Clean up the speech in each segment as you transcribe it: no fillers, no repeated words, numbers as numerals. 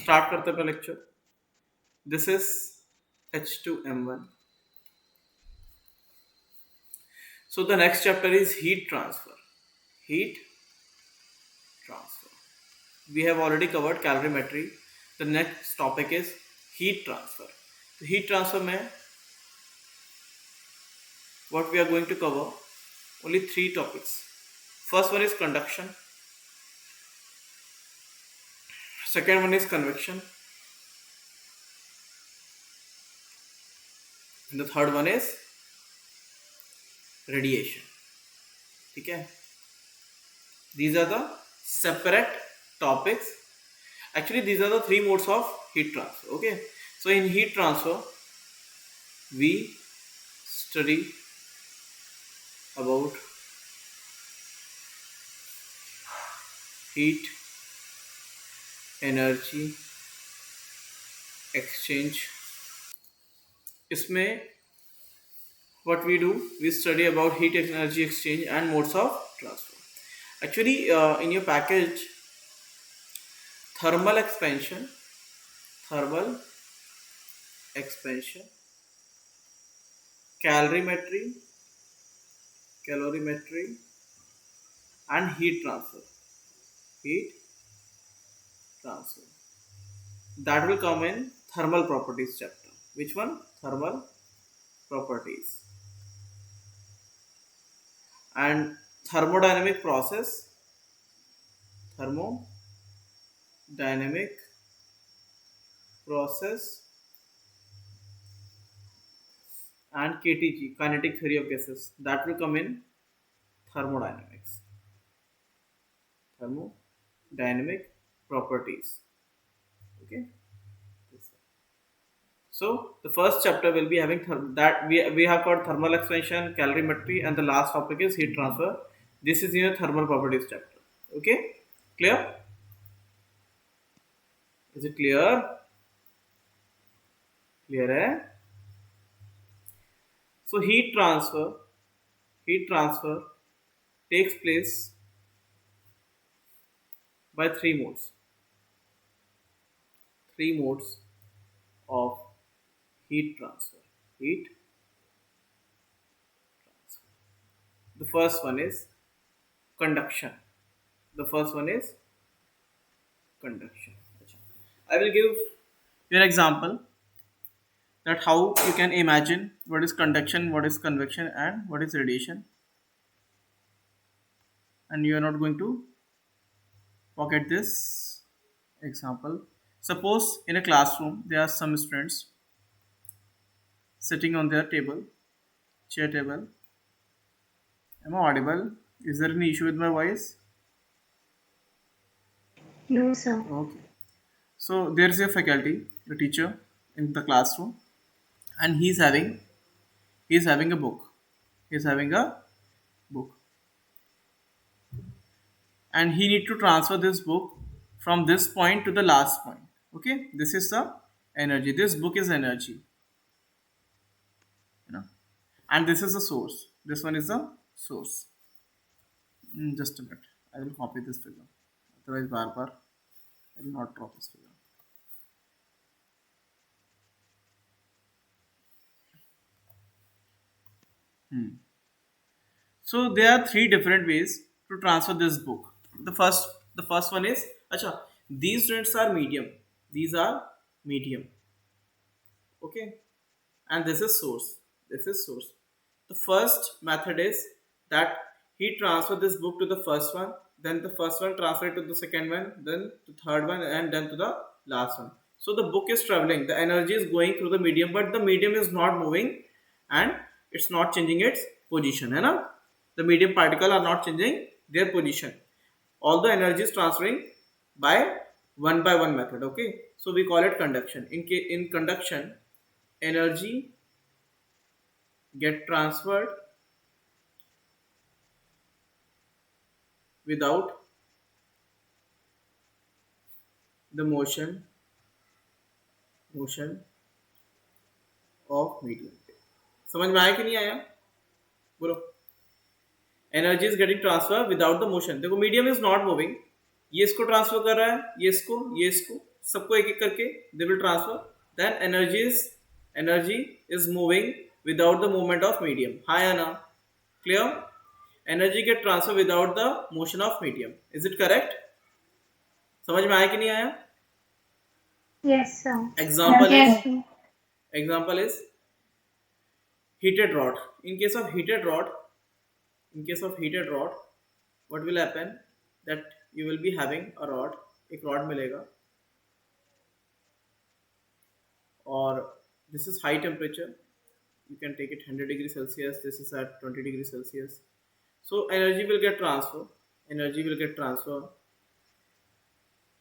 Start करते हैं lecture. This is H2M1. So the next chapter is heat transfer. Heat transfer. We have already covered calorimetry. The next topic is heat transfer. So heat transfer में what we are going to cover only three topics. First one is conduction. Second one is convection. And the third one is radiation. ठीक है? These are the separate topics. Actually, these are the three modes of heat transfer. Okay. So in heat transfer, we study about heat energy exchange. इसमें what we do, we study about heat energy exchange and modes of transfer. Actually, in your package, thermal expansion, calorimetry, and heat transfer. That will come in thermal properties chapter. Which one? Thermal properties. And thermodynamic process, and KTG, kinetic theory of gases, that will come in thermodynamics. Thermodynamic properties. Okay. So the first chapter will be having that we have got thermal expansion, calorimetry, and the last topic is heat transfer. This is your thermal properties chapter. Okay, clear? Is it clear? Clear, eh? So heat transfer takes place by three modes. Three modes of heat transfer. The first one is conduction. I will give you an example that how you can imagine what is conduction, what is convection, and what is radiation. And you are not going to forget this example. Suppose in a classroom there are some students sitting on their chair table. Am I audible? Is there any issue with my voice? No, sir. Okay. So there is a faculty, a teacher in the classroom, and he's having a book. He's having a book, and he need to transfer this book from this point to the last point. Okay, this is the energy. This book is energy, you know, and this is the source. This one is the source. Just a minute. I will copy this figure. Otherwise, bar I will not draw this figure. So there are three different ways to transfer this book. The first one is, acha, these students are medium. These are medium. Okay, and this is source. The first method is that he transfer this book to the first one, then the first one transfer it to the second one, then the third one, and then to the last one. So the book is traveling, the energy is going through the medium, but the medium is not moving and it's not changing its position, है ना? The medium particle are not changing their position. All the energy is transferring by one method. Okay, so we call it conduction. In conduction, energy get transferred without the motion of medium. समझ में आया कि नहीं आया? बोलो. Energy is getting transfer without the motion. देखो medium is not moving, ये इसको ट्रांसफर कर रहा है, ये इसको, सबको एक एक करके they will transfer. Then energy is moving without the movement of medium. हाँ या ना? Clear? Energy get transfer without the motion of medium. Is it correct? समझ में आया कि नहीं आया? Yes, sir. Example Yes, is sir. example is heated rod. In case of heated rod, what will happen? That you will be having a rod. एक rod मिलेगा और this is high temperature. You can take it 100 degree Celsius. This is at 20 degree Celsius. So energy will get transferred. Energy will get transferred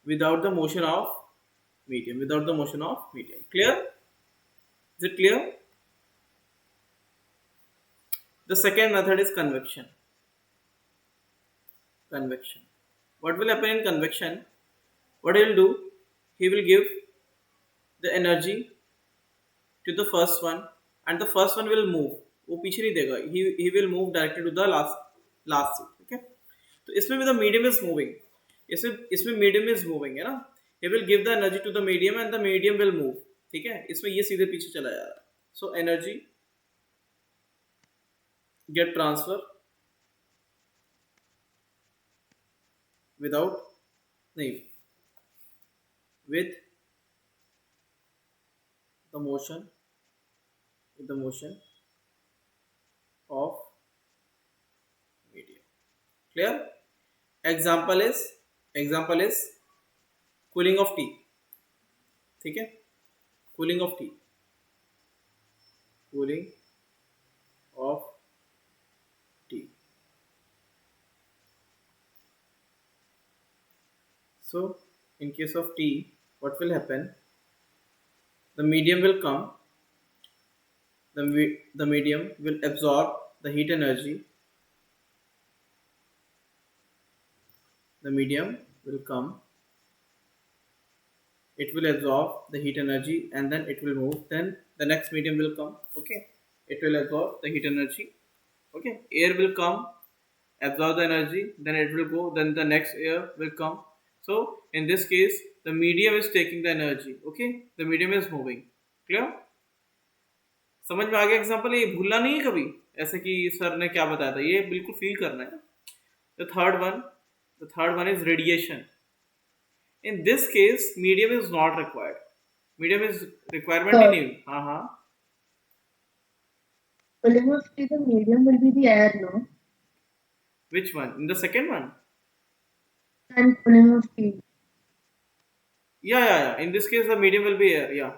without the motion of medium. Without the motion of medium. Clear? Is it clear? The second method is convection. Convection. What will happen in convection? What he will do? He will give the energy to the first one, and the first one will move. वो पीछे नहीं देगा. He will move directly to the last seat. Okay. तो इसमें भी the medium is moving. इसमें medium is moving है ना. He will give the energy to the medium and the medium will move. ठीक है. इसमें ये सीधे पीछे चला जा रहा है. So energy get transfer without नहीं with the motion of medium. Clear? Example is cooling of tea. ठीक है. Cooling of tea. Cooling of tea. So in case of tea, what will happen? The medium will come. The medium will absorb the heat energy. The medium will come. It will absorb the heat energy and then it will move. Then the next medium will come. Okay. It will absorb the heat energy. Okay. Air will come, absorb the energy, then it will go, then the next air will come. So in this case, the medium is taking the energy. Okay. The medium is moving. Clear? समझ में आ गया example? ये भूलना नहीं है कभी ऐसे कि सर ने क्या बताया था, ये बिल्कुल फील करना है. The third one is radiation. In this case medium is not required. Medium is requirement ही नहीं. हाँ हाँ. Cooling of tea, the medium will be the air, no? Which one? In the second one? And cooling of tea. Yeah. In this case, the medium will be air. Yeah.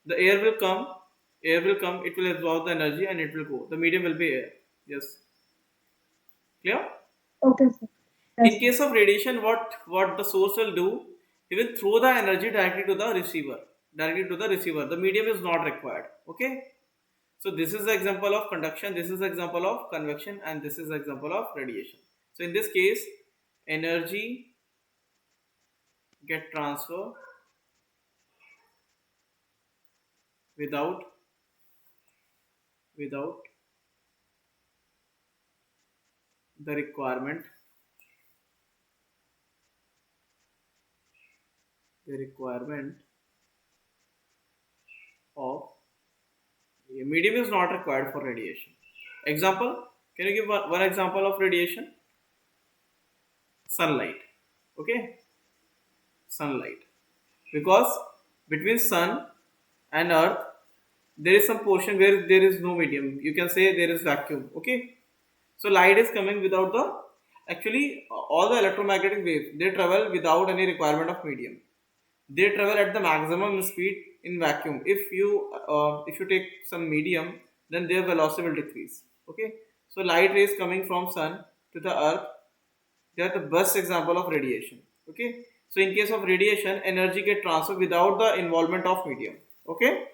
The air will come. It will absorb the energy and it will go. The medium will be air. Yes. Clear? Okay, sir. In Yes. case of radiation, what the source will do? He will throw the energy directly to the receiver. The medium is not required. Okay. So this is the example of conduction. This is the example of convection, and this is the example of radiation. So in this case, energy get transfer without the requirement of medium is not required for radiation. Example, can you give one example of radiation? Sunlight. Okay. Sunlight. Because between sun and earth there is some portion where there is no medium. You can say there is vacuum. Okay. So light is coming without the, actually all the electromagnetic waves, they travel without any requirement of medium. They travel at the maximum speed in vacuum. If you take some medium, then their velocity will decrease. Okay. So light rays coming from sun to the earth, they are the best example of radiation. Okay. So in case of radiation, energy get transferred without the involvement of medium. Okay.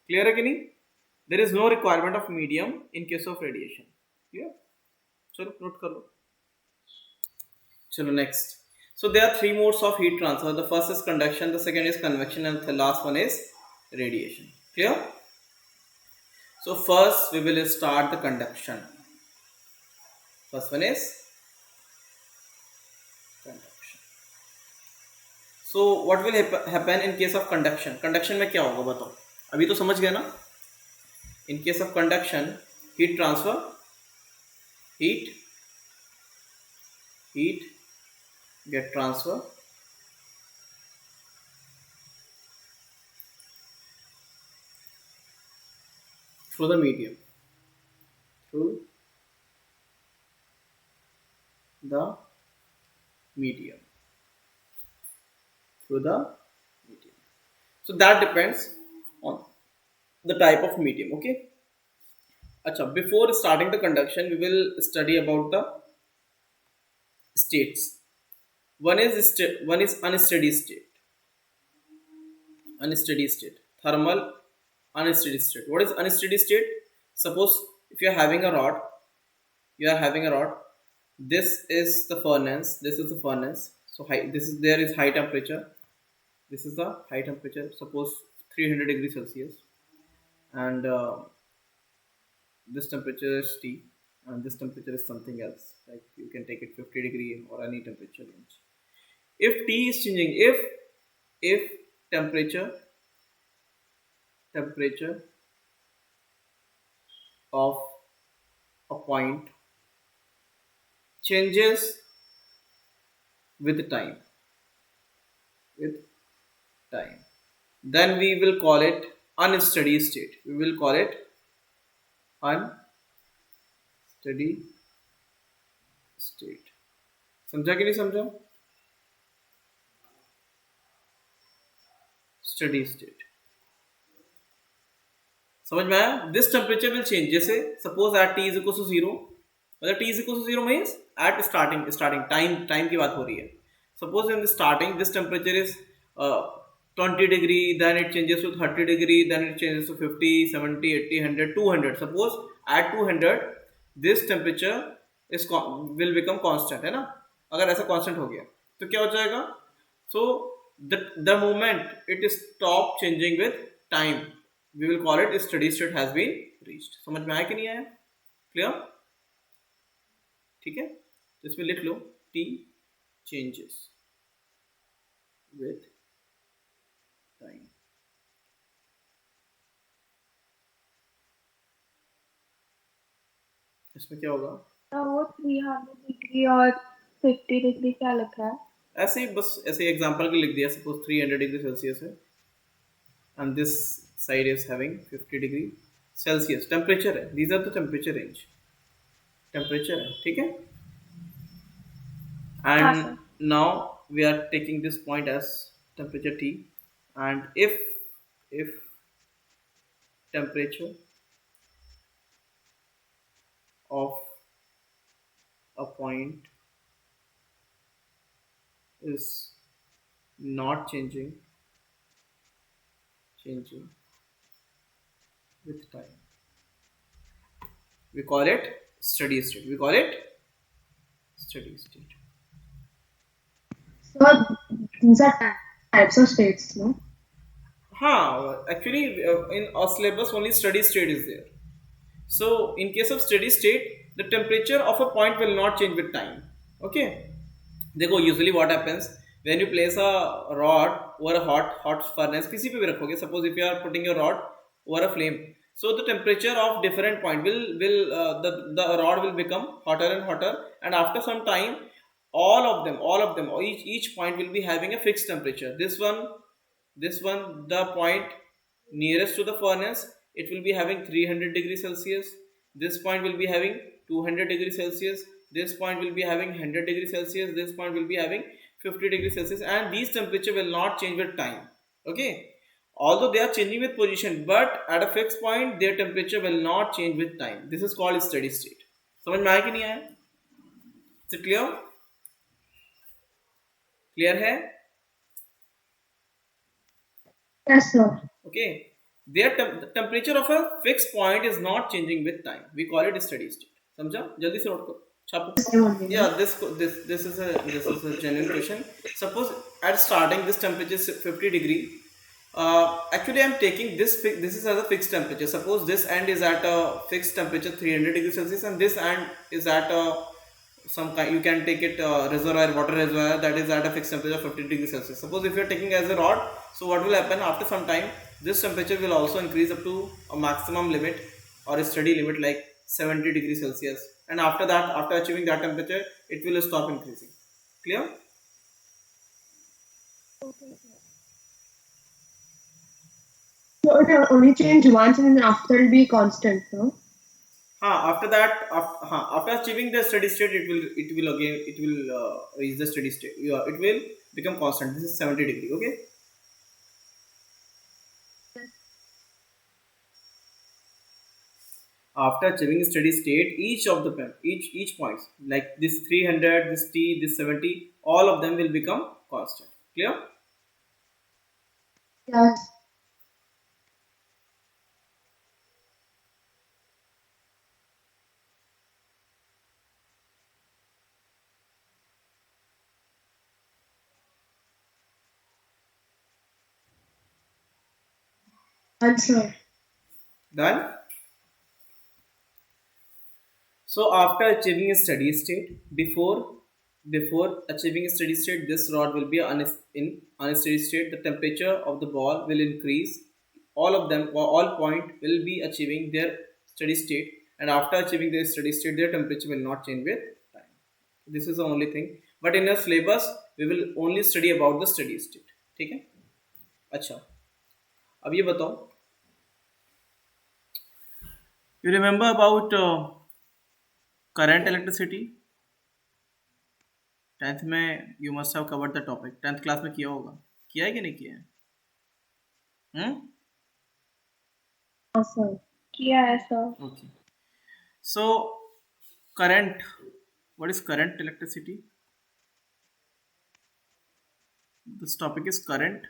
Clear है कि नहीं? There is no requirement of medium in case of radiation. Clear? चलो note कर लो. चलो next. So there are three modes of heat transfer. The first is conduction, the second is convection, and the last one is radiation. Clear? So first we will start the conduction. First one is conduction. So what will happen in case of conduction? Conduction में क्या होगा बताओ, अभी तो समझ गया ना? इन case of conduction, heat transfer, heat heat get transfer through the medium, through the medium, through the medium. So that depends on the type of medium. Okay. Acha, before starting the conduction, we will study about the states. One is unsteady state. Unsteady state. Thermal unsteady state. What is unsteady state? Suppose if you are having a rod, you are having a rod. This is the furnace. This is the furnace. So high. This is there is high temperature. This is the high temperature. Suppose 300 degrees Celsius, and this temperature is T, and this temperature is something else. Like you can take it 50 degree or any temperature range. If T is changing, if temperature of a point changes with time, with time, then we will call it unsteady state. We will call it unsteady state. समझा कि नहीं समझा? Steady state समझ में आया? This temperature will change. जैसे suppose at T is equal to zero, मतलब T is equal to zero means at starting time की बात हो रही है. Suppose in starting this temperature is 20 degree, then it changes to 30 degree, then it changes to 50, 70, 80, 100, 200. Suppose at 200 this temperature is will become constant, है ना? अगर ऐसा constant हो गया तो क्या हो जाएगा? So the moment it is stop changing with time, we will call it steady state has been reached. समझ में आया कि नहीं आया? Clear? ठीक है, इसमें लिख लो T changes with time. इसमें क्या होगा? वो 300 डिग्री और 50 डिग्री क्या लिखा है? ऐसे ही बस ऐसे एग्जांपल के लिख दिया. सपोज 300 डिग्री सेल्सियस है and this side is having 50 degree Celsius. Temperature है, these are the temperature range. Temperature है, ठीक है. And now we are taking this point as temperature T, and if temperature of a point is not changing with time, we call it steady state. We call it steady state. So these are types of states, no? Actually, in our syllabus only steady state is there. So in case of steady state, the temperature of a point will not change with time. Okay. देखो usually what happens when you place a rod over a hot furnace, किसी पे भी रखोगे, suppose if you are putting your rod over a flame, so the temperature of different point will the rod will become hotter and hotter, and after some time all of them each point will be having a fixed temperature. This one, the point nearest to the furnace, it will be having 300 degrees Celsius. This point will be having 200 degrees Celsius. This point will be having 100 degrees Celsius. This point will be having 50 degrees Celsius, and these temperature will not change with time. Okay, although they are changing with position, but at a fixed point their temperature will not change with time. This is called steady state. समझ में आया कि नहीं आया? Is it clear? Clear है? Yes, sir. Okay, their the temperature of a fixed point is not changing with time. We call it steady state. समझा? जल्दी से नोट करो. छापो. Yeah, this is a genuine question. Suppose at starting this temperature is 50 degree. Actually, I am taking this is as a fixed temperature. Suppose this end is at a fixed temperature 300 degrees Celsius, and this end is at a some kind, you can take it reservoir, water reservoir that is at a fixed temperature of 50 degrees Celsius. Suppose if you are taking as a rod, so what will happen after some time, this temperature will also increase up to a maximum limit or a steady limit like 70 degrees Celsius, and after that, after achieving that temperature, it will stop increasing. Clear? Okay, sir. So it will only change once and then after it will be constant, no? After that, after achieving the steady state, it will reach the steady state. Yeah, it will become constant. This is 70 degree. Okay. After achieving steady state, each of the each points like this 300, this t, this 70, all of them will become constant. Clear? Yes. Answer. Done. So after achieving a steady state, before achieving a steady state, this rod will be in unsteady state. The temperature of the ball will increase. All of them, or all point, will be achieving their steady state, and after achieving their steady state, their temperature will not change with time. This is the only thing. But in our syllabus, we will only study about the steady state. ठीक है? अच्छा. अब ये बताओ. You remember about current electricity? 10th में you must have covered the topic. 10th class में किया होगा. किया है कि नहीं किया है? Answer. किया है sir. Okay. So current. What is current electricity? This topic is current.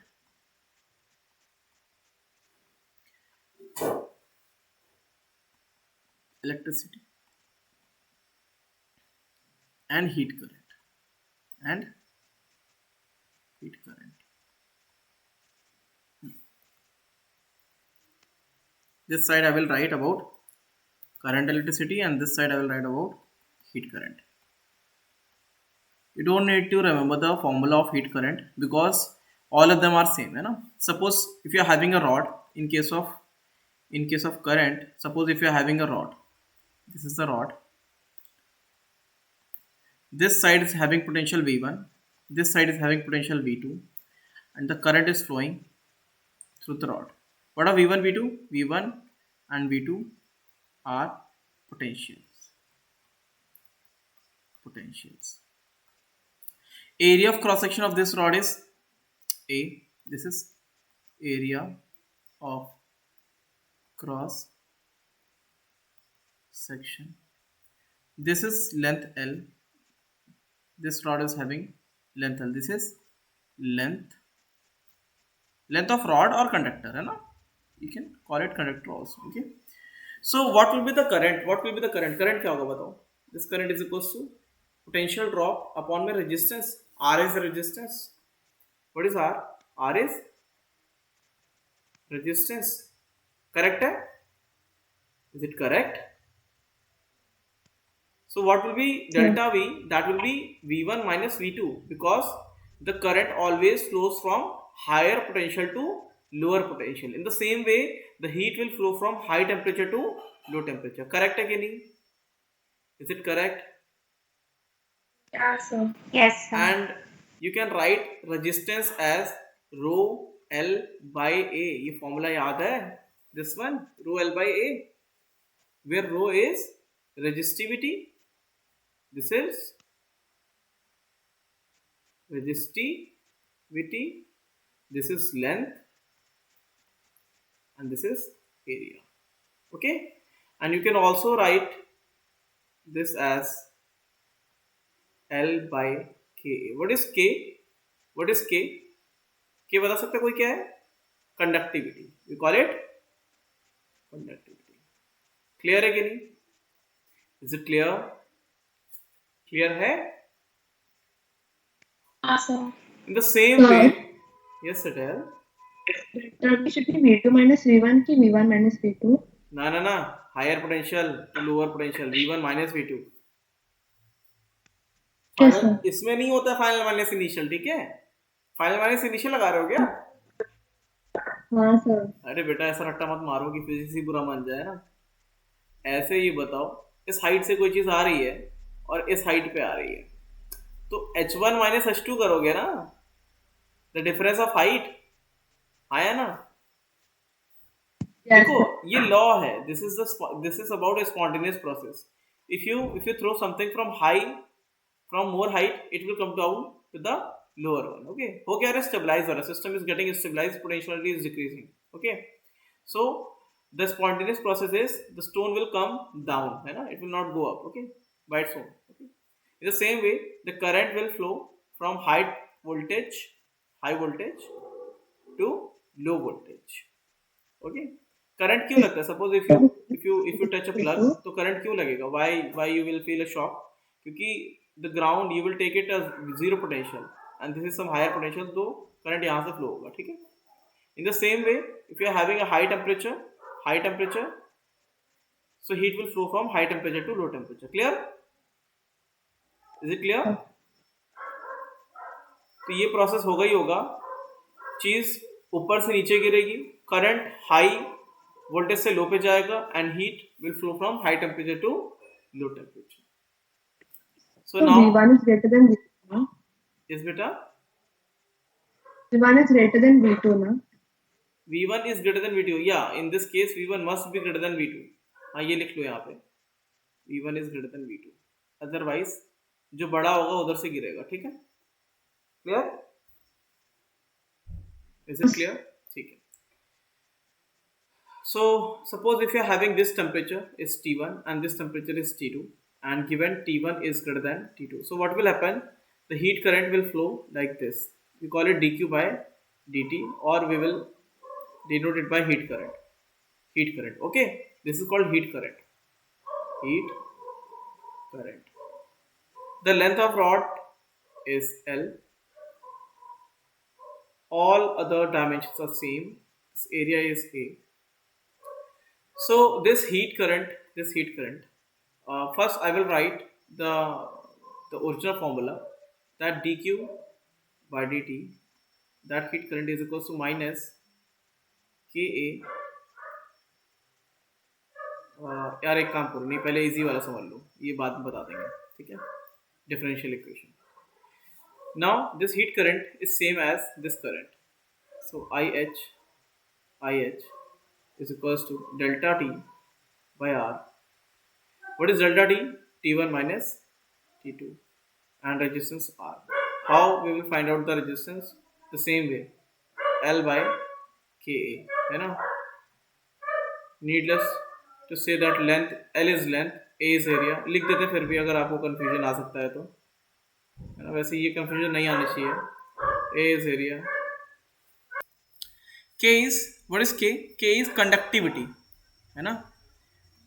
Electricity and heat current this side I will write about current electricity and this side I will write about heat current. You don't need to remember the formula of heat current because all of them are same, है ना? Suppose if you are having a rod, in case of current, suppose if you are having a rod, this is the rod. This side is having potential V1, this side is having potential V2, and the current is flowing through the rod. What are V1, V2? V1 and V2 are potentials. Area of cross section of this rod is A. This is area of cross section. This is length L. This rod is having length L. This is length of rod or conductor, है ना? You can call it conductor also. Okay. So what will be the current? Current क्या होगा बताओ? This current is equals to potential drop upon my resistance. R is the resistance. What is R? R is resistance. Correct है? Is it correct? So what will be delta V? That will be V1 minus V2 because the current always flows from higher potential to lower potential. In the same way, the heat will flow from high temperature to low temperature. Correct है कि नहीं? Is it correct? Yeah, sir. Yes, sir. And you can write resistance as rho L by A. ये formula याद है? This one, rho L by A, where rho is resistivity. This is resistivity. This is length, and this is area. Okay, and you can also write this as L by Ka. What is K? K बता सकते कोई क्या है? Conductivity. We call it conductivity. Clear है कि नहीं? Is it clear? Clear है? Sir. In the same way, yes, Satel. It should be V2 minus V1 ki V1 minus V2. Na. Higher potential to lower potential. V1 minus V2. Yes, sir. Final इसमें नहीं होता final minus initial, ठीक है? Final minus initial लगा रहे हो क्या? हाँ सर. अरे बेटा ऐसा रट्टा मत मारो कि फिजिक्स ही बुरा मान जाए ना। ऐसे ये बताओ, इस हाइट से कोई चीज आ रही है और इस हाइट पे आ रही है, तो h1 माइनस h2 करोगे ना, द डिफरेंस ऑफ हाइट, आया ना? Yes, देखो sir. ये लॉ है, this is about a spontaneous process. If you throw something from more height, it will come down to the lower one. Okay, हो गया रे, stabilize हो रहा है, system is getting stabilized, potentiality is decreasing. Okay, so the spontaneous process is the stone will come down, है ना, it will not go up. Okay, by its own. Okay, in the same way the current will flow from high voltage to low voltage. Okay, current क्यों लगता है? Suppose if you touch a plug, तो current क्यों लगेगा? Why you will feel a shock? क्योंकि the ground you will take it as zero potential and this is some higher potential, तो current यहाँ से फ्लो होगा, ठीक है? In the same way if you are having a high temperature, so heat will flow from high temperature to low temperature. Clear? Is it clear? तो ये process होगा ही होगा, चीज ऊपर से नीचे गिरेगी, करंट हाई वोल्टेज से लो पे जाएगा and heat will flow from high temperature to low temperature. So So now V1 is greater than V2, ना? इस बेटा V1 is greater than V2, ना? V1 is greater than V2. Yeah, in this case V1 must be greater than V2. हाँ ये लिख लो यहाँ पे, V1 is greater than V2. Otherwise जो बड़ा होगा उधर से गिरेगा, ठीक है? क्लियर? Is it clear? ठीक है. So suppose if you are having this temperature is T1 and this temperature is T2, and given T1 is greater than T2, so what will happen? The heat current will flow like this. We call it dq by dt, or we will denote it by heat current. Heat current. Okay, this is called heat current. Heat current. The length of rod is L. All other dimensions are same. This area is A. So this heat current, first I will write the original formula, that dq by dt, that heat current is equals to minus ka. यार एक काम करो, नहीं पहले easy वाला समझ लो, ये बाद में बता देंगे, ठीक है? Differential equation. Now this heat current is same as this current, so IH is equals to delta T by R. What is delta T? T1 minus T2 and resistance R. How we will find out the resistance? The same way, L by Ka, है ना? Needless to say that length, L is length, A is area. लिख देते फिर भी अगर आपको confusion आ सकता है तो, है ना? वैसे ये confusion नहीं आनी चाहिए. A is area. K is, what is K? K is conductivity, है ना?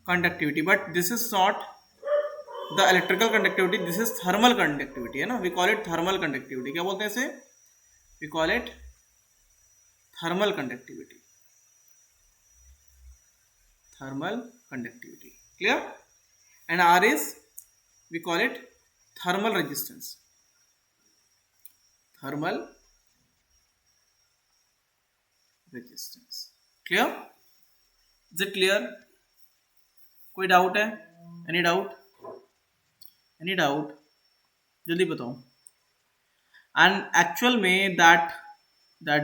Conductivity, but this is not the electrical conductivity, this is thermal conductivity, है ना? We call it thermal conductivity. क्या बोलते हैं इसे? We call it thermal conductivity. Thermal conductivity. Clear? And R is, we call it thermal resistance. Thermal resistance. Clear? Is it clear? कोई doubt है? Any doubt? Any doubt? जल्दी बताओ. And actual में that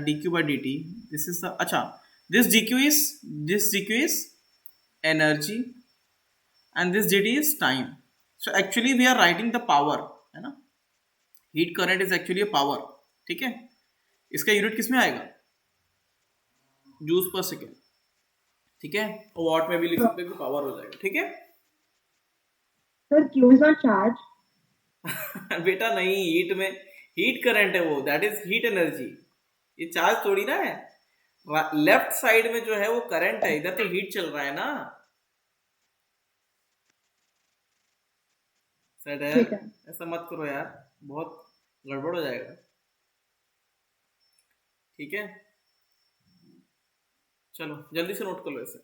dq by dt, this is the, अच्छा, this dq is energy and this dt is time. So actually we are writing the power, है ना? heat current is actually a power, ठीक है? इसका unit किस में आएगा? जूल्स पर सेकेंड, ठीक है? और वॉट में भी लिख सकते हैं कि पावर हो जाएगा, ठीक है? Sir, Q is not charge. बेटा नहीं, हीट में हीट करंट है वो, दैट इज हीट एनर्जी. ये चार्ज थोड़ी ना है. लेफ्ट साइड में जो है वो करंट है, इधर तो हीट चल रहा है ना. सेट है? ठीक है. ऐसा मत करो यार, बहुत गड़बड़ हो जाएगा, ठीक है? चलो जल्दी से नोट कर लो इसे,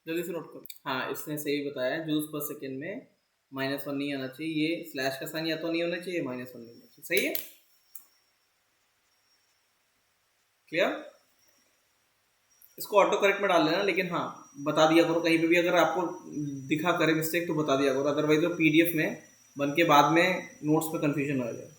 जल्दी से नोट करो. हाँ, इसने सही बताया, जूल्स पर सेकेंड में -1 नहीं आना चाहिए, ये स्लैश का साइन या तो नहीं होना चाहिए, -1 नहीं होना चाहिए। सही है, क्लियर। इसको ऑटो करेक्ट में डाल लेना, लेकिन हाँ बता दिया करो कहीं पे भी अगर आपको दिखा करे मिस्टेक तो बता दिया करो, अदरवाइज वो पीडीएफ में बन के बाद में नोट्स में कंफ्यूजन हो जाए।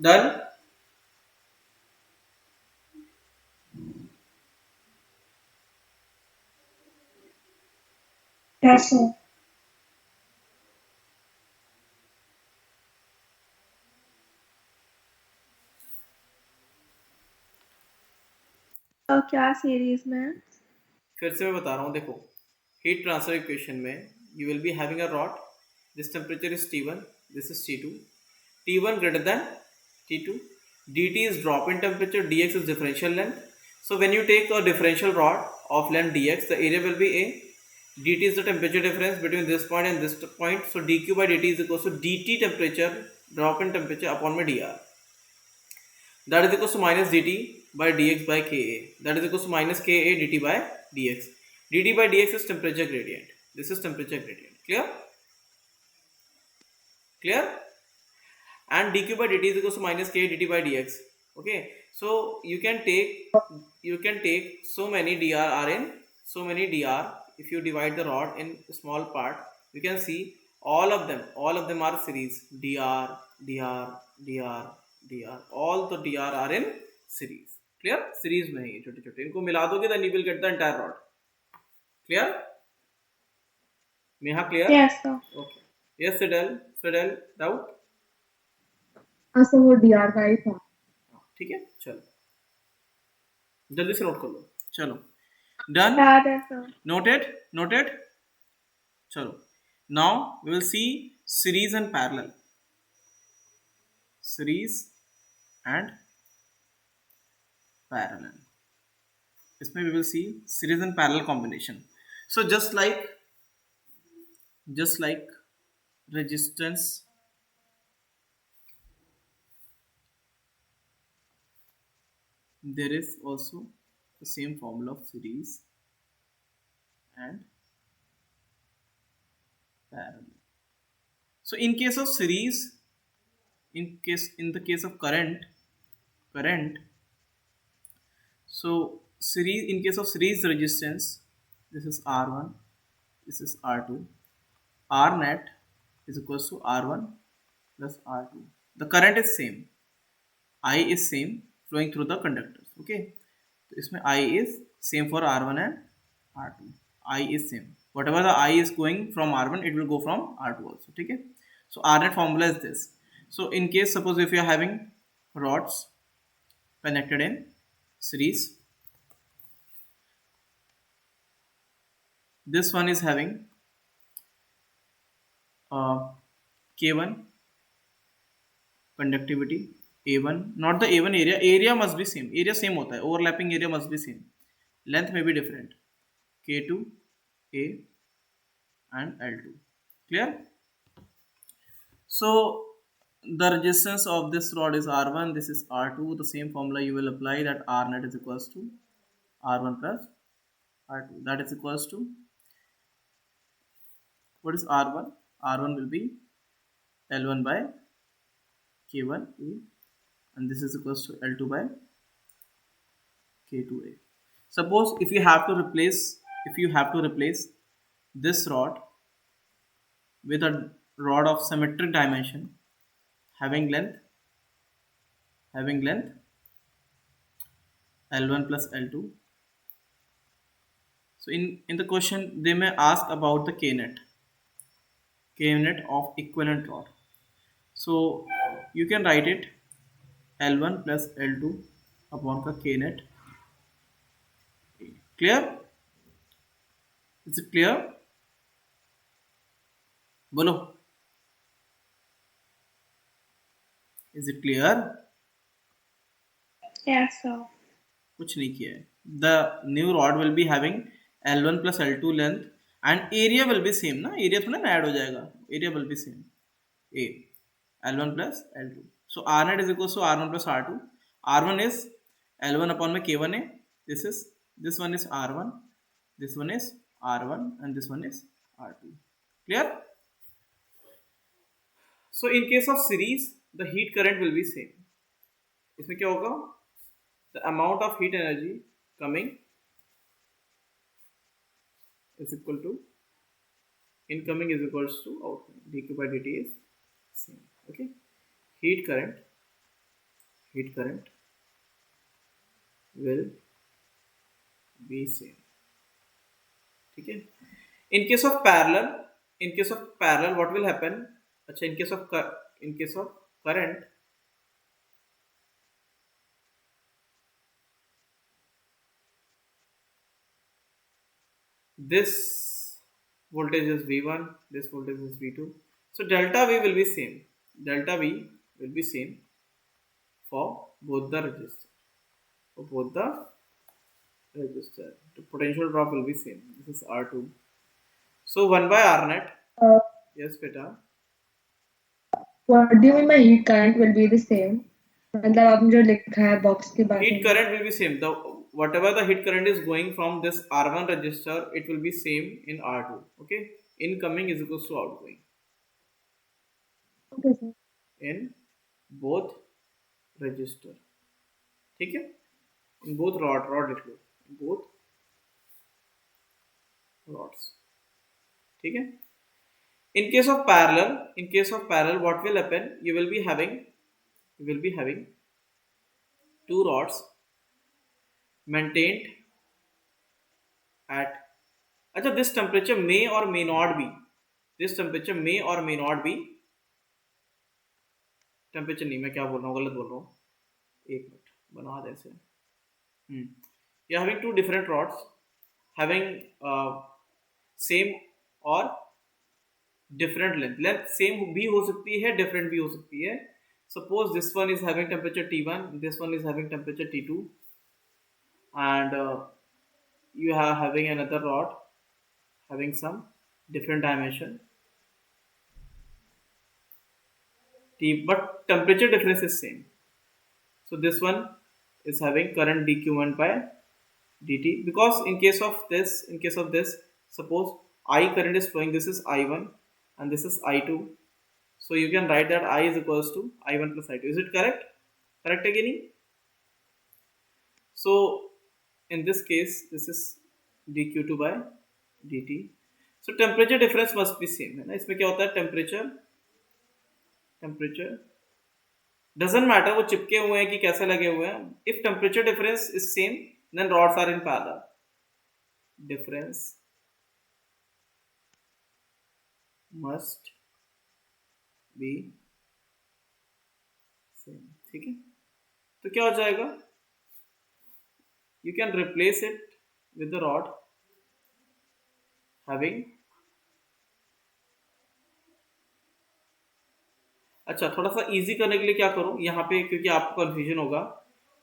डन। Yes, sir. तो क्या सीरीज में? फिर से मैं बता रहा हूँ, देखो हीट ट्रांसफर इक्वेशन में you will be having a rod, this temperature is T1, this is T2, T1 greater than T2, dt is drop in temperature, dx is differential length. So when you take a differential rod of length dx, the area will be A, dt is the temperature difference between this point and this point, so dq by dt is equals to dt temperature, drop in temperature upon my dr, that is equals to minus dt by dx by ka, that is equals to minus ka dt by dx. Dt by dx is temperature gradient, this is temperature gradient. Clear? Clear? And dq by dt is equals to minus k dt by dx. Okay, so you can take so many dr are in so many dr. If you divide the rod in small part, you can see all of them are series, dr dr dr dr, all the dr are in series. Clear? Series में है ये छोटे छोटे, इनको मिला दोगे then you will get the entire rod. Clear? Neha, clear? Yes, sir. Okay. Yes, Fidel, doubt? हाँ sir वो डीआर का ही था। ठीक है, चलो जल्दी से नोट कर लो। चलो डन, याद है सर। Noted noted. चलो now we will see series and parallel, series and parallel, इसमें we will see series and parallel combination. So just like resistance, there is also the same formula of series and parallel. So in case of series, in the case of current, so series, in case of series resistance, this is R1, this is R2, R net is equals to R1 plus R2. The current is same, I is same flowing through the conductors. Okay, तो इसमें I is same for R1 and R2. I is same. Whatever the I is going from R1, it will go from R2 also. ठीक है. So R net formula is this. So in case suppose if you are having rods connected in series, this one is having K1 conductivity, A1, not the A1 area must be same, area same होता है, overlapping area must be same, length may be different, K2 A and L2. Clear? So the resistance of this rod is R1, this is R2. The same formula you will apply, that R net is equals to R1 plus R2, that is equals to, what is R1? R1 will be L1 by K1 A, and this is equals to L2 by K2A. Suppose if you have to replace this rod with a rod of symmetric dimension having length L1 plus L2. So in the question they may ask about the K net of equivalent rod. So you can write it L1 plus L2 upon the K net. Clear? Is it clear? बोलो. Is it clear? Yes, sir. कुछ नहीं किया है. The new rod will be having L1 plus L2 length and area will be same ना, area थोड़ा ना add हो जाएगा, area will be same, A L1 plus L2. So R net is equals to R1 plus R2. R1 is L1 upon में K1 है. This one is R1, this one is R1, and this one is R2. Clear? So in case of series, the heat current will be same. इसमें क्या होगा? The amount of heat energy coming is equal to incoming is equals to outgoing. dq by dt is same. Okay. Heat current will be same. ठीक है. In case of parallel, what will happen? अच्छा, in case of current, this voltage is V1, this voltage is V2. So delta V will be same. Delta V will be same for both the resistors. The potential drop will be same. This is R2. So 1 by R net. Yes, beta. What do you mean by heat current will be the same? मतलब आपने जो लिखा है box के बारे में. Heat current will be same. Whatever the heat current is going from this R1 resistor, it will be same in R2. Okay. Incoming is equals to outgoing. Okay, sir. In both resistor. ठीक है. In both rod लिख लो. In both rods. ठीक है. In case of parallel, what will happen? You will be having two rods maintained at, अच्छा, this temperature may or may not be, temperature नहीं, मैं क्या बोल रहा हूँ, गलत बोल रहा हूँ, एक मिनट बना दे ऐसे. You are having two different rods having same or different length same भी हो सकती है, different भी हो सकती है. Suppose this one is having temperature T1, this one is having temperature T2, and you are having another rod having some different dimension T, but temperature difference is same. So this one is having current dq1 by dt, because in case of this, suppose I current is flowing, this is I1 and this is I2. So you can write that I is equals to I1 plus I2. Is it correct? Correct again? So in this case, this is dq2 by dt. So temperature difference must be same है ना. इसमें क्या होता है, temperature doesn't matter वो चिपके हुए हैं कि कैसे लगे हुए हैं. If temperature difference is same, then rods are in parallel. Difference must be same. ठीक है, तो क्या हो जाएगा, you can replace it with the rod having, अच्छा थोड़ा सा इजी करने के लिए क्या करूं यहाँ पे, क्योंकि आपको कंफ्यूजन होगा,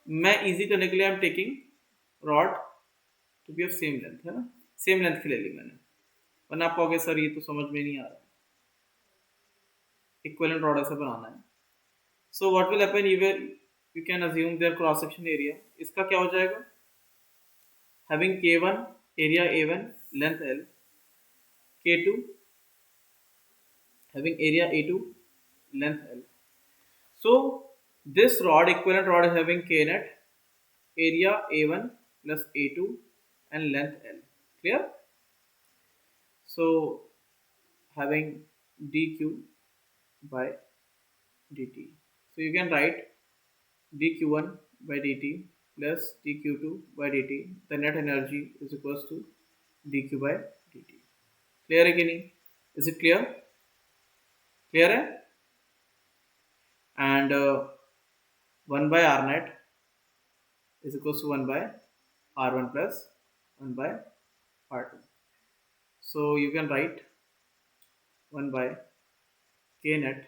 मैं इजी करने के लिए I am taking rod to be of same length, है ना, सेम लेंथ की ले ली मैंने, वरना आप कहोगे सर ये तो समझ में नहीं आ रहा, इक्विवेलेंट रॉड ऐसे बनाना है। So what will happen, you can assume their cross section area, इसका क्या हो जाएगा, having K1 area A1 length L, K2 having area A2 length L. So this rod, equivalent rod, is having K net area A1 plus A2 and length L. Clear? So having dq by dt. So you can write dq1 by dt plus dq2 by dt. The net energy is equals to dq by dt. Clear है कि नहीं? Is it clear? Clear है? And 1 by r net is equals to 1 by r1 plus 1 by r2. So you can write 1 by k net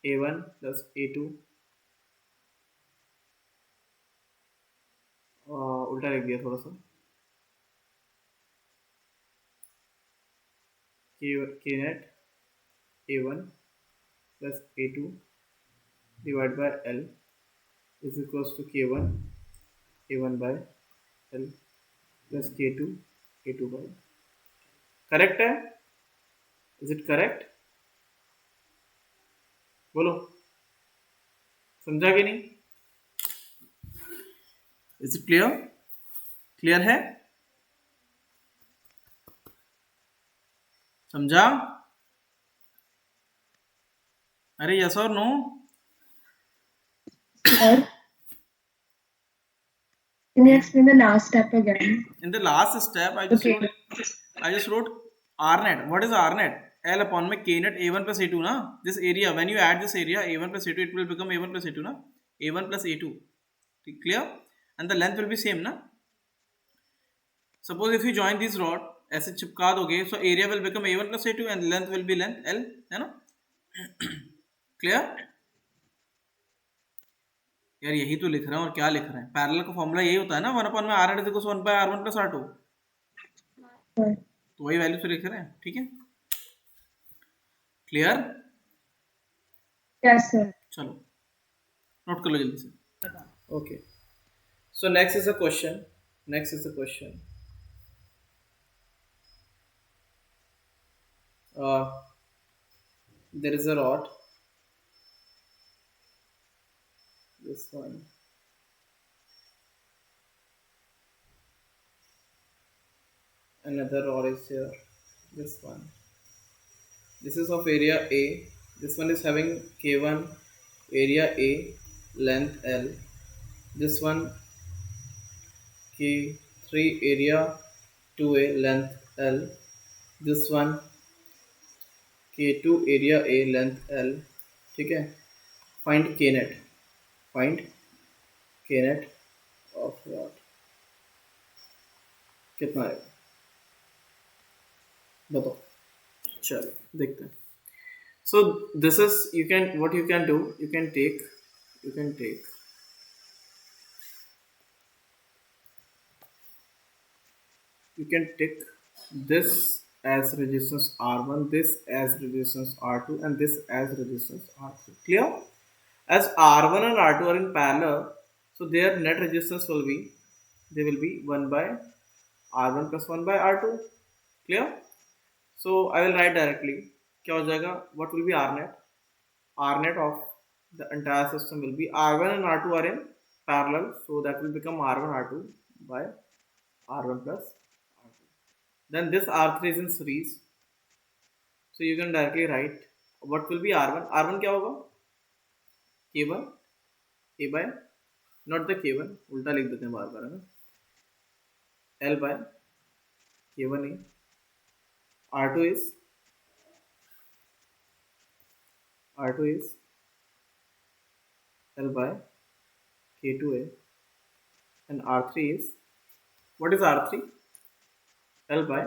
a1 plus a2, उल्टा लिख दिया थोड़ा सा, k net a1 plus a2 divided by l is equals to k1 a1 by l plus k2 a2 by, correct है? Is it correct? बोलो, समझा कि नहीं? Is it clear? क्लियर है? समझा? अरे यस और no? Sir, can you explain the last step again? In the last step, Okay. I just wrote R net. What is R net? L upon में K net A1 plus A2 ना. This area, when you add this area A1 plus A2, it will become A1 plus A2 ना. A1 plus A2. Clear? And the length will be same ना. Suppose if you join this rod, ऐसे चिपका दोगे, so area will become A1 plus A2 and length will be length L, है ना? Clear? यार यही तो लिख रहे हैं, और क्या लिख रहे हैं? पैरेलल का फॉर्मूला यही होता है ना, 1 upon में R net is equals to 1 by R1 plus R2. Sir. तो वही वैल्यू से लिख रहे हैं, ठीक है? क्लियर? Yes, sir. चलो नोट कर लो जल्दी से। Okay, so next is a question, next is a question, there is a rod, this one, another rod is here, this one, this is of area A, this one is having K1 area A length L, this one K3 area 2A length L, this one K2 area A length L, ठीक है? Find K net, find K net of rod कितना आएगा बताओ, चलो देखते हैं। So this is, you can, what you can do, you can take this as resistance R1, this as resistance R2 and this as resistance R3. Clear? As R1 and R2 are in parallel, so their net resistance will be, they will be 1 by R1 plus 1 by R2. Clear? So I will write directly, क्या हो जाएगा, what will be R net? R net of the entire system will be R1 and R2 are in parallel, so that will become R1 R2 by R1 plus R2. Then this R3 is in series, so you can directly write what will be R1. R1 क्या होगा, K1 A by, not the K1, उल्टा लिख देते हैं बार बार, है ना, L by K1 A R2 is L by K2A, and R3 is, what is R3? L by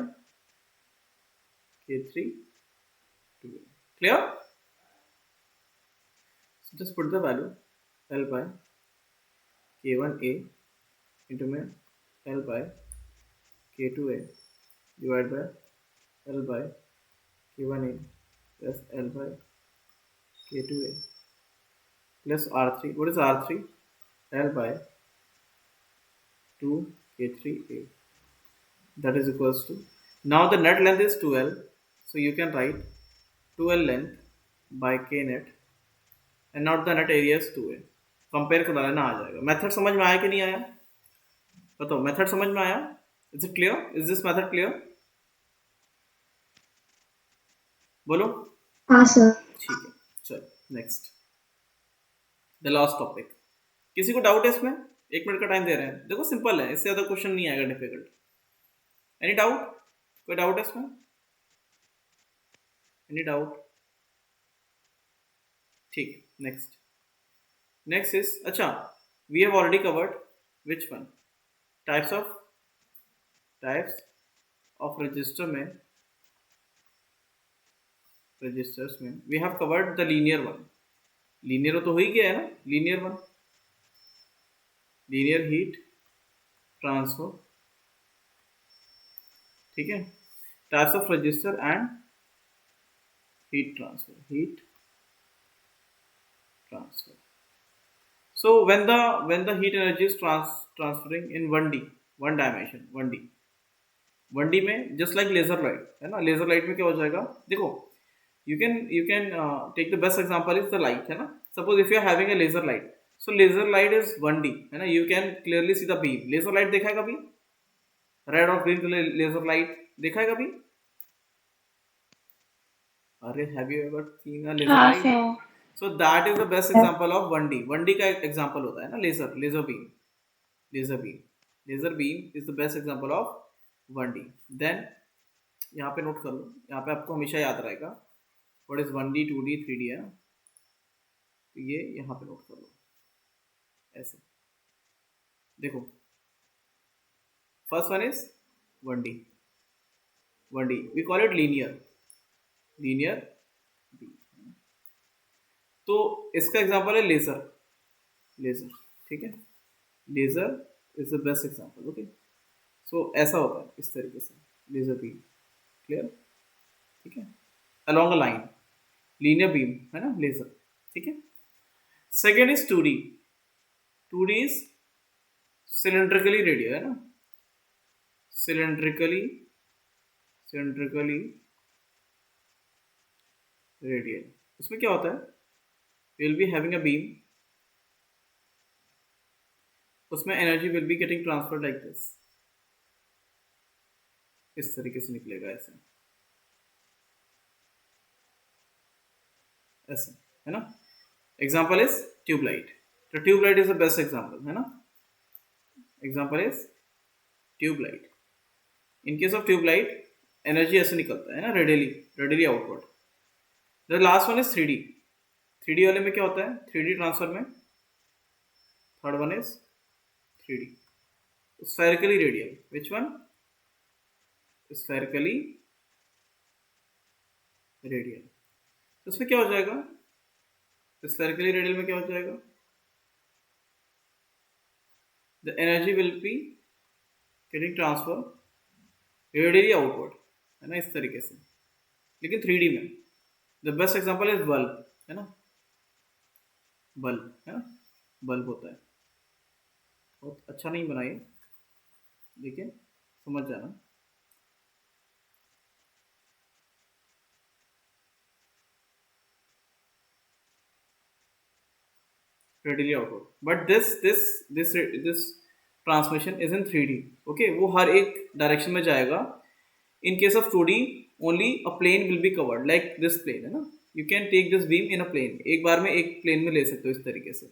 K3 2A. Clear? So just put the value L by K1A into में L by K2A divided by L by K1A plus L by K2A plus R3. What is R3? L by 2 K3A. That is equals to, now the net length is 2L, so you can write 2L length by K net, and now the net area is 2A. Compare करा लेना आ जाएगा. Method समझ में आया कि नहीं आया? बताओ, मेथड समझ में आया? Is it clear? Is this method clear? बोलो. हाँ सर. ठीक है, चलो नेक्स्ट, द लास्ट टॉपिक. किसी को डाउट है इसमें? 1 मिनट का टाइम दे रहे हैं. देखो सिंपल है, इससे ज्यादा क्वेश्चन नहीं आएगा डिफिकल्ट. Any doubt? कोई डाउट है इसमें? Any doubt? ठीक, नेक्स्ट. नेक्स्ट इज, अच्छा, we have already covered which one? Types of register में, रजिस्टर्स में we have covered the linear one. Linear तो हो ही गया है ना, linear one, linear heat transfer. ठीक है, types of register and heat transfer. So when the heat energy is transferring in 1D, one dimension, 1D में just like laser light है ना. laser light में क्या हो जाएगा? देखो, you can take the best example is the light है ना. Suppose if you are having a laser light, so laser light is 1D है ना. you can clearly see the beam. laser light देखा है कभी? रेड और green colour laser light देखा है कभी? अरे have you ever seen a laser हाँ light? Sir. So that is the best example of 1D. 1D का example होता है ना laser beam. Laser beam is the best example of 1D. Then यहाँ पे नोट कर लो, यहाँ पे आपको हमेशा याद रहेगा what is 1D, 2D, 3D है ना. तो ये यहाँ पे नोट कर लो ऐसे. देखो, first one is 1D. We call it linear beam. तो इसका एग्जांपल है लेजर. ठीक है, laser is the best example. Okay, so ऐसा होता है इस तरीके से लेजर बीम. क्लियर? ठीक है, along a line, linear beam है ना लेजर. ठीक है. Second is 2D. 2D is cylindrically radial है ना. Cylindrically radial. उसमें क्या होता है? will be having a beam, उसमें energy will be getting transferred like this. इस तरीके से निकलेगा ऐसे है ना. Example is tube light. तो tube light is the best example है ना. Example is tube light. In case of tube light energy ऐसे निकलता है ना, radially outward. The last one is 3D. 3D वाले में क्या होता है? 3D ट्रांसफर में third one is 3D spherically radial. Which one? Spherically radial. तो उसमें क्या हो जाएगा? स्फेरिकली रेडियल में क्या हो जाएगा? The energy will be getting transfer radially outward है ना, इस तरीके से. लेकिन 3D में the best example is bulb है ना. बल्ब है ना, बल्ब होता है. बहुत अच्छा नहीं बनाइए, लेकिन समझ जाना. Radially outward. But this transmission is in 3D. Okay, वो हर एक डायरेक्शन में जाएगा. In case of 2D only a plane will be covered like this plane है ना. You can take this beam in a plane. एक बार में एक प्लेन में ले सकते हो इस तरीके से.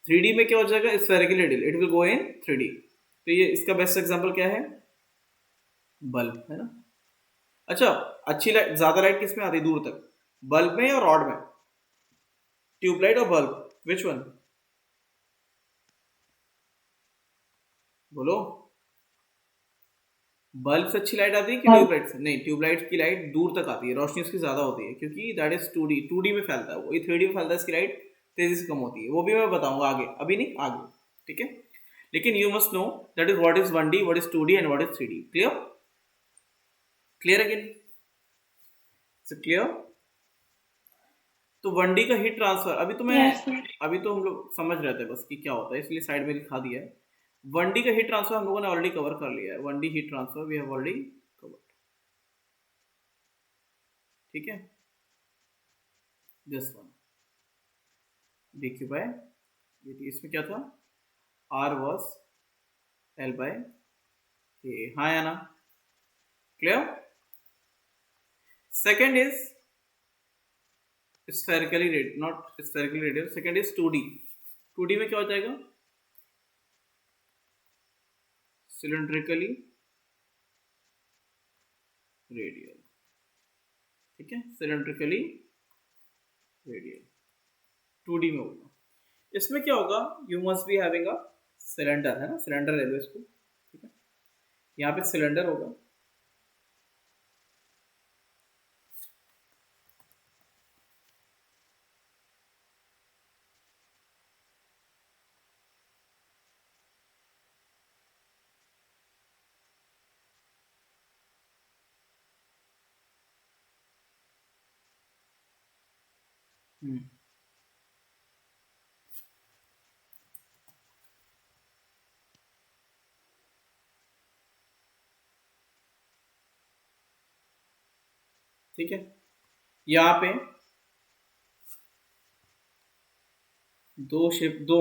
3D में क्या हो जाएगा? Spherical radial, it will go in 3D. तो ये इसका बेस्ट एग्जांपल क्या है? बल्ब है ना. अच्छा, अच्छी लाइट, ज्यादा लाइट किस में आती है दूर तक, बल्ब में या रॉड में, ट्यूबलाइट और बल्ब, विच वन, बोलो। बल्ब से अच्छी लाइट आती है कि बल्ब। ट्यूबलाइट से? नहीं, ट्यूबलाइट की लाइट दूर तक आती है, रोशनी उसकी ज्यादा होती है, क्योंकि दैट इज 2D, 2D में फैलता है वो, ये 3D में फैलता है, इसकी लाइट तेजी से कम होती है, वो भी मैं बताऊंगा आगे, अभी नहीं, आगे, ठीक है। लेकिन you must know that is what is 1D, what is 2D and what is 3D, clear, clear again, clear. तो 1D का हीट ट्रांसफर, अभी तो मैं, Yes, sir. अभी तो हम लोग समझ रहे थे बस कि क्या होता है, इसलिए साइड में लिखा दिया है। 1D का हीट ट्रांसफर हम लोगों ने ऑलरेडी कवर कर लिया है, 1D heat transfer we have already cover, ठीक है। This one dq by dt, इसमें क्या था, r was l by k, हाँ या ना, clear. Second is spherically red, not spherically radial, second is 2D, 2D में क्या हो जाएगा, सिलेंड्रिकली रेडियल, ठीक है, सिलेंड्रिकली रेडियल 2D में होगा। इसमें क्या होगा, you must be having a cylinder, है ना, सिलेंडर ले लो इसको, ठीक है, यहाँ पे सिलेंडर होगा, ठीक है। यहाँ पे दो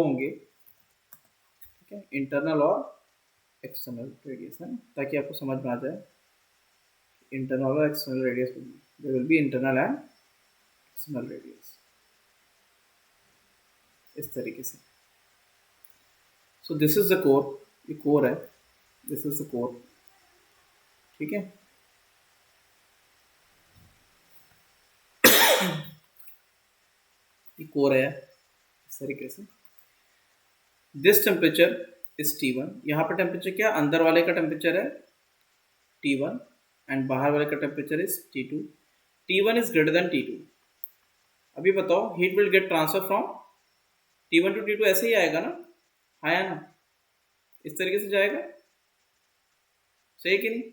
होंगे, ठीक है, इंटरनल और एक्सटर्नल रेडियस, है ना, ताकि आपको समझ में आ जाए, इंटरनल और external radius, there will be internal and external radius, इस तरीके से। So this is the core, ये कोर है, दिस इज द कोर, ठीक है। ये कोर है इस तरीके से। दिस टेम्परेचर इज T1, यहाँ पर टेम्परेचर क्या, अंदर वाले का टेम्परेचर है T1 एंड बाहर वाले का टेम्परेचर इज T2, T1 इज ग्रेटर देन T2। अभी बताओ, heat will get transfer from T1 to T2, ऐसे ही आएगा ना, हाँ या ना, इस तरीके से जाएगा, सही कि नहीं।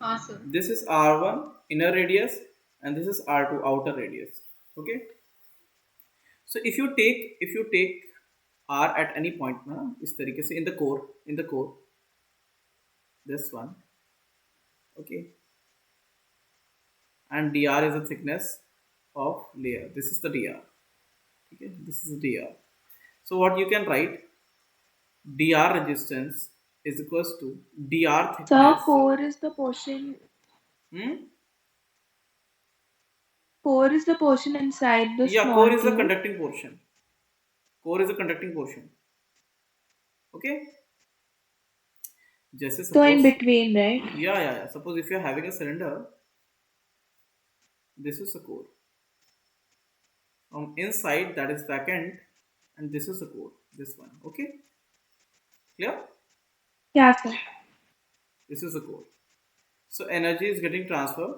हाँ sir. This is R1 inner radius and this is R2 outer radius. Okay. So if you take R at any point ना, इस तरीके से in the core this one, okay, and dr is the thickness of layer. This is the dr. Okay, this is the dr. So what you can write, dr resistance is equals to dr So thickness. core is the portion. Hmm? Core is the portion inside the Yeah, small core is the tube. conducting portion. Core is the conducting portion. Okay. जैसे So in suppose, between, right? yeah, suppose if you are having a cylinder, this is the core, from inside that is back end, and this is the core, this one, okay, clear. Yeah, sir. This is the core. So energy is getting transferred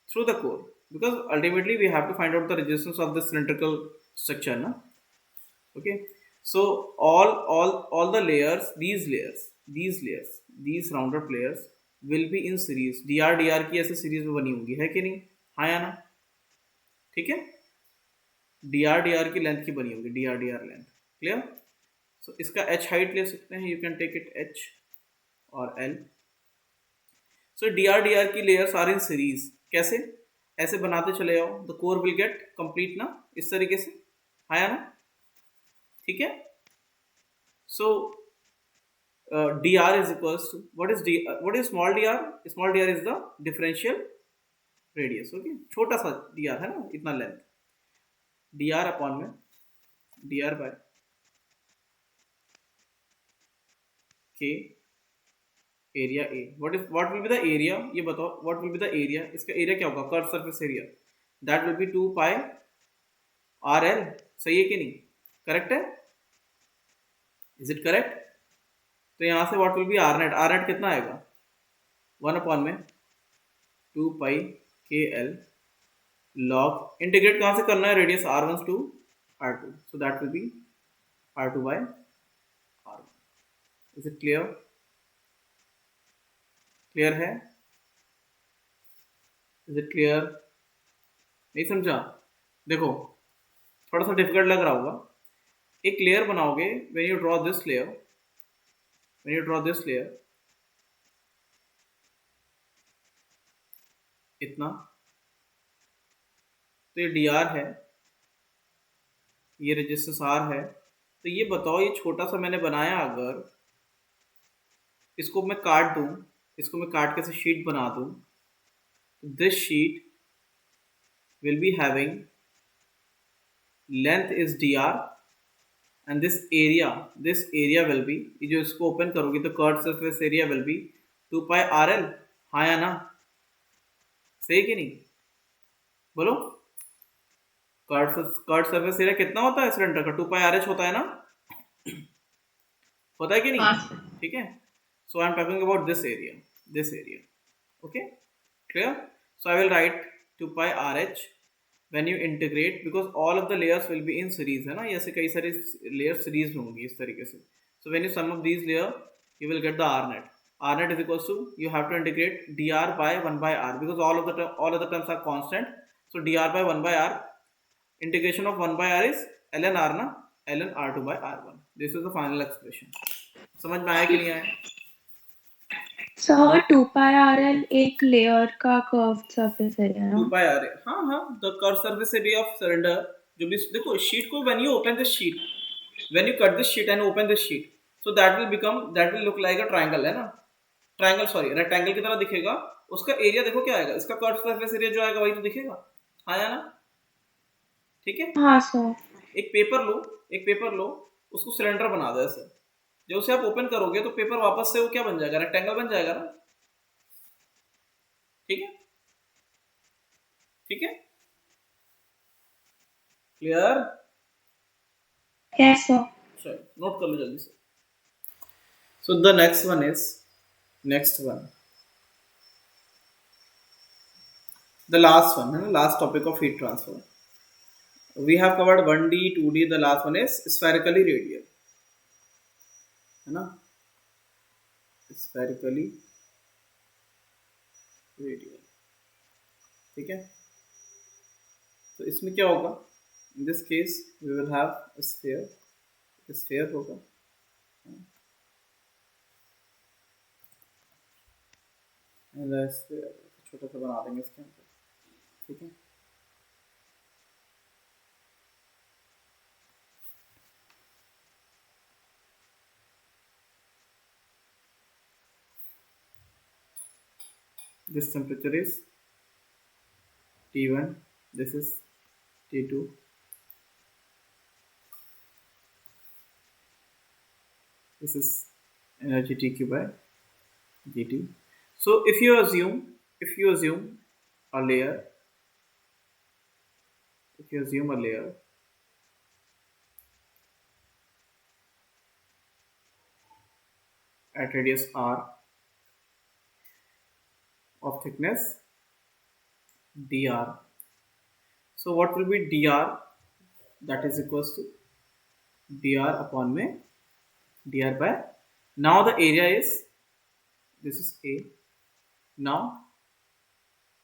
through the core, because ultimately we have to find out the resistance of the cylindrical structure, na? Okay. So all the layers, these rounded layers will be in series, dr की ऐसे series में बनी होंगी, है कि नहीं, हाँ या ना, ठीक है, dr की लेंथ की बनी होगी, dr लेंथ, क्लियर। सो इसका h हाइट ले सकते हैं, you can take it h और l। सो dr की लेयर्स आर इन सीरीज, कैसे, ऐसे बनाते चले जाओ, the core will get complete ना, इस तरीके से, हाँ या ना, ठीक है। सो dr is equals to what is what is small dr, small dr is the differential radius, okay, छोटा सा dr है ना, इतना लेंथ, dr अपॉन में dr by k area A, what will be the area, ये बताओ what will be the area, इसका area क्या होगा, curve surface area, that will B 2 pi R L, सही है कि नहीं, करेक्ट है, इज इट करेक्ट। तो यहाँ से what will be R net, R net कितना आएगा 1 अपॉन में 2 पाई के एल लॉग, इंटीग्रेट कहाँ से करना है, radius r1 to r2, so that will be r2 by r1, is it clear, clear है, इज इट क्लियर, नहीं समझा, देखो थोड़ा सा डिफिकल्ट लग रहा होगा, एक लेयर बनाओगे, when you draw this layer, when you draw this layer, इतना, तो ये डी आर है, ये रेजिस्टेंस आर है, तो ये बताओ ये छोटा सा मैंने बनाया, अगर इसको मैं काट दूं, इसको मैं काट के से शीट बना दूं, this sheet will be having length is D R and this area will be, ये जो इसको ओपन करोगे तो curve surface area will be 2 pi R L, हाँ या ना, सही कि नहीं, बोलो, कर्व सरफेस एरिया कितना होता है सिलेंडर का, 2 पाई आर एच होता है ना, होता है कि नहीं, ठीक है, so I am talking about this area, okay, clear, so I will write 2 pi R H when you integrate, because all of the layers will be in series, है ना, ऐसे कई सारी layers series में होंगी इस तरीके से, so when you sum up these layer you will get the r net is equals to, you have to integrate dr by 1 by r, because all of the terms are constant, so dr by 1 by r, integration of 1 by r is ln r ना, ln r2 by r1, this is the final expression, समझ में आया कि नहीं आया, sir 2 pi R L एक layer का curve surface area है 2 ना? पाई आर, हाँ, the curve surface area of cylinder, जो भी देखो शीट को, when you open this sheet, when you cut this sheet and open this sheet, so that will look like a triangle, है ना, triangle, sorry rectangle की तरह दिखेगा, उसका एरिया देखो क्या आएगा, इसका कर्व सरफेस एरिया जो आएगा वही तो दिखेगा, हाँ या ना, ठीक है, हाँ सर। एक पेपर लो, उसको सिलेंडर बना दो ऐसे, जब उसे आप ओपन करोगे तो पेपर वापस से वो क्या बन जाएगा, रेक्टेंगल बन जाएगा ना, ठीक है, ठीक है, क्लियर, यस सर। चलो नोट कर लो जल्दी से, so the next one the last one है ना, last topic of heat transfer, we have covered 1D 2D, the last one is spherically radial, है ना, spherically radial, ठीक है, तो इसमें क्या होगा, in this case we will have a sphere होगा, sphere छोटा सा बना देंगे इसके अंदर, ठीक है, this temperature is T1, this is T2, this is energy TQ by dt, so if you assume a layer, at radius r of thickness dr, so what will be dr, that is equals to dr upon में dr by, now the area is, this is a, now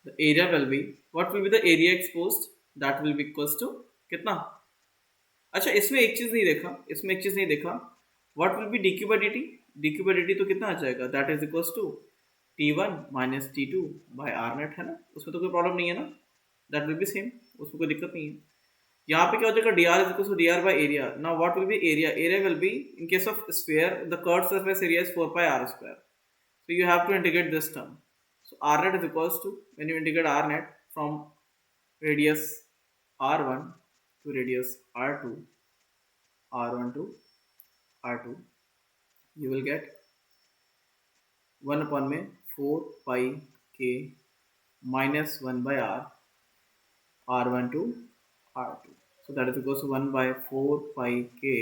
the area will be, what will be the area exposed, that will be equals to कितना, अच्छा इसमें एक चीज नहीं देखा, what will be dq by dt तो कितना आ जाएगा, that is equals to t1 minus t2 by r net, है ना, उसमें तो कोई प्रॉब्लम नहीं है ना, that will be same, उसमें कोई दिक्कत नहीं है, यहाँ पे क्या हो जाएगा, dr is equals to dr by area, now what will be area will be, in case of sphere the curved surface area is 4 pi r square, so you have to integrate this term, so r net is equals to, when you integrate r net from radius r1 to radius r2 to r2, you will get 1 upon में 4 pi k minus 1 by r1 to r2. So that is equals to 1 by 4 pi k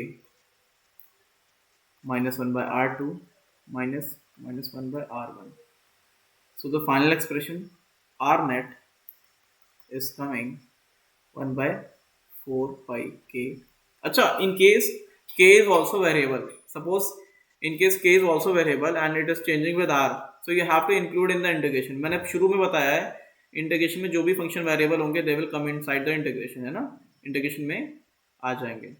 minus 1 by r2 minus 1 by r1. So the final expression r net is coming 1 by 4 pi k. अच्छा, in case k is also variable, suppose in case k is also variable and it is changing with r, so you have to include in the integration. मैंने शुरू में बताया है integration में जो भी function variable होंगे they will come inside the integration, है ना, इंटीग्रेशन में आ जाएंगे.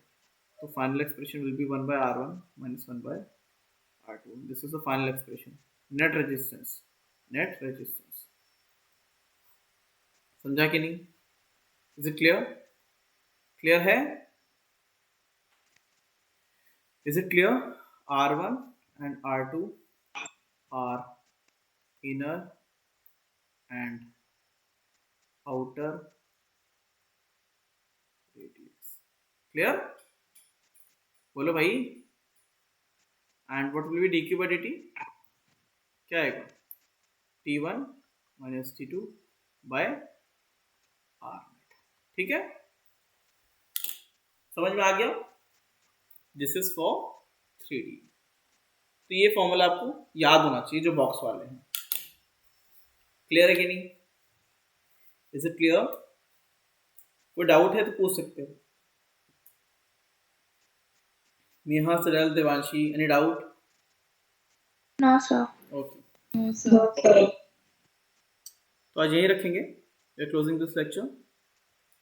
तो final expression will be 1 by r1 minus 1 by r2. This is the final expression. Net resistance समझा कि नहीं? इज इट क्लियर है? Is it clear? R1 and R2 are inner and outer radius. Clear? बोलो भाई. And what will be dq by dt? क्या आएगा? t1 minus t2 by r. ठीक है? समझ में आ गया? This is for 3D. तो ये फॉर्मूला आपको याद होना चाहिए जो बॉक्स वाले हैं. क्लियर है कि नहीं? Is it clear? कोई डाउट है तो पूछ सकते हो. Neha, Saral, Devanshi, any doubt? No, sir. Okay, No, sir. तो आज यहीं रखेंगे. We are closing this lecture.